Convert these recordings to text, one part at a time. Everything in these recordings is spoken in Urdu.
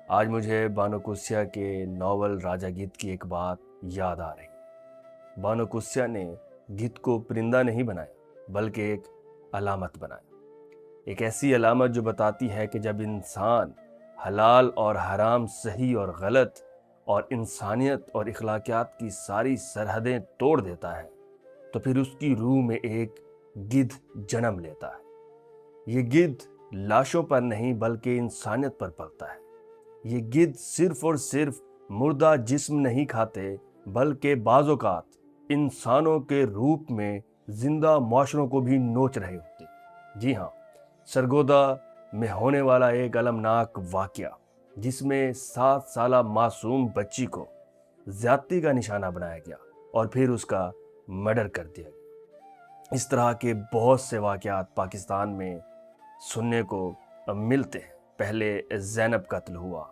آج مجھے بانو قدسیہ کے ناول راجا گدھ کی ایک بات یاد آ رہی۔ بانو قدسیہ نے گدھ کو پرندہ نہیں بنایا بلکہ ایک علامت بنایا، ایک ایسی علامت جو بتاتی ہے کہ جب انسان حلال اور حرام، صحیح اور غلط، اور انسانیت اور اخلاقیات کی ساری سرحدیں توڑ دیتا ہے تو پھر اس کی روح میں ایک گدھ جنم لیتا ہے۔ یہ گدھ لاشوں پر نہیں بلکہ انسانیت پر پلتا ہے۔ یہ گدھ صرف اور صرف مردہ جسم نہیں کھاتے بلکہ بعض اوقات انسانوں کے روپ میں زندہ معاشروں کو بھی نوچ رہے ہوتے۔ جی ہاں، سرگودا میں ہونے والا ایک المناک واقعہ جس میں 7 سالہ معصوم بچی کو زیادتی کا نشانہ بنایا گیا اور پھر اس کا مرڈر کر دیا گیا۔ اس طرح کے بہت سے واقعات پاکستان میں سننے کو ملتے ہیں۔ پہلے زینب قتل ہوا،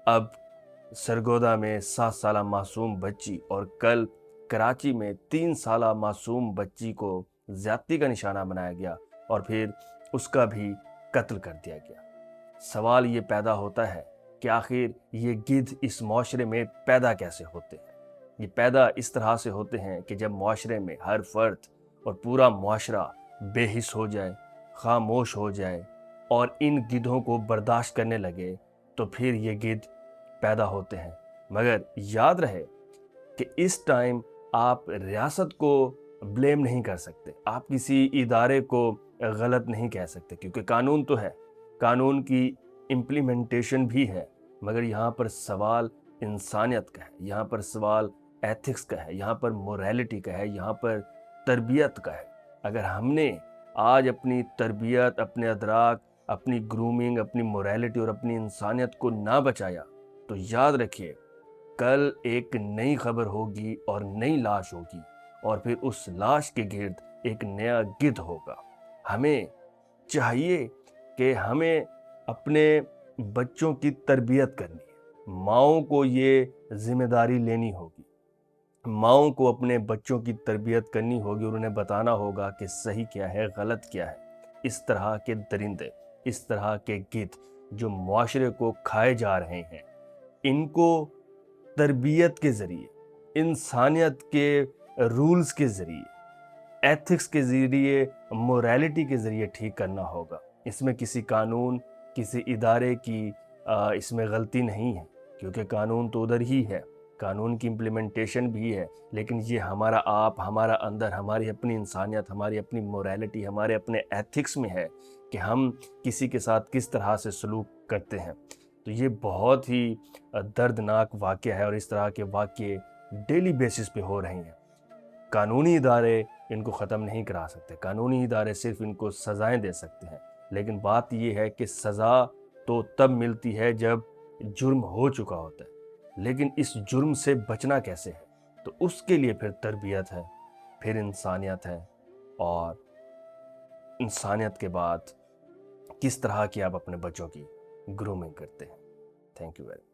اب سرگودا میں 7 سالہ معصوم بچی، اور کل کراچی میں 3 سالہ معصوم بچی کو زیادتی کا نشانہ بنایا گیا اور پھر اس کا بھی قتل کر دیا گیا۔ سوال یہ پیدا ہوتا ہے کہ آخر یہ گدھ اس معاشرے میں پیدا کیسے ہوتے ہیں؟ یہ پیدا اس طرح سے ہوتے ہیں کہ جب معاشرے میں ہر فرد اور پورا معاشرہ بے حس ہو جائے، خاموش ہو جائے اور ان گدھوں کو برداشت کرنے لگے تو پھر یہ گدھ پیدا ہوتے ہیں۔ مگر یاد رہے کہ اس ٹائم آپ ریاست کو بلیم نہیں کر سکتے، آپ کسی ادارے کو غلط نہیں کہہ سکتے، کیونکہ قانون تو ہے، قانون کی امپلیمنٹیشن بھی ہے، مگر یہاں پر سوال انسانیت کا ہے، یہاں پر سوال ایتھکس کا ہے، یہاں پر موریلٹی کا ہے، یہاں پر تربیت کا ہے۔ اگر ہم نے آج اپنی تربیت، اپنے ادراک، اپنی گرومنگ، اپنی موریلٹی اور اپنی انسانیت کو نہ بچایا تو یاد رکھیے کل ایک نئی خبر ہوگی اور نئی لاش ہوگی، اور پھر اس لاش کے گرد ایک نیا گدھ ہوگا۔ ہمیں چاہیے کہ ہمیں اپنے بچوں کی تربیت کرنی ہے، ماؤں کو یہ ذمہ داری لینی ہوگی، ماؤں کو اپنے بچوں کی تربیت کرنی ہوگی اور انہیں بتانا ہوگا کہ صحیح کیا ہے، غلط کیا ہے۔ اس طرح کے درندے، اس طرح کے گدھ جو معاشرے کو کھائے جا رہے ہیں، ان کو تربیت کے ذریعے، انسانیت کے رولز کے ذریعے، ایتھکس کے ذریعے، موریلٹی کے ذریعے ٹھیک کرنا ہوگا۔ اس میں کسی قانون، کسی ادارے کی اس میں غلطی نہیں ہے، کیونکہ قانون تو ادھر ہی ہے، قانون کی امپلیمنٹیشن بھی ہے، لیکن یہ ہمارا آپ، ہمارا اندر، ہماری اپنی انسانیت، ہماری اپنی موریلٹی، ہمارے اپنے ایتھکس میں ہے کہ ہم کسی کے ساتھ کس طرح سے سلوک کرتے ہیں۔ تو یہ بہت ہی دردناک واقعہ ہے، اور اس طرح کے واقعے ڈیلی بیسس پہ ہو رہے ہیں۔ قانونی ادارے ان کو ختم نہیں کرا سکتے، قانونی ادارے صرف ان کو سزائیں دے سکتے ہیں، لیکن بات یہ ہے کہ سزا تو تب ملتی ہے جب جرم ہو چکا ہوتا ہے، لیکن اس جرم سے بچنا کیسے ہے؟ تو اس کے لیے پھر تربیت ہے، پھر انسانیت ہے، اور انسانیت کے بعد کس طرح کی آپ اپنے بچوں کی گرومنگ کرتے ہیں۔ Thank you very much.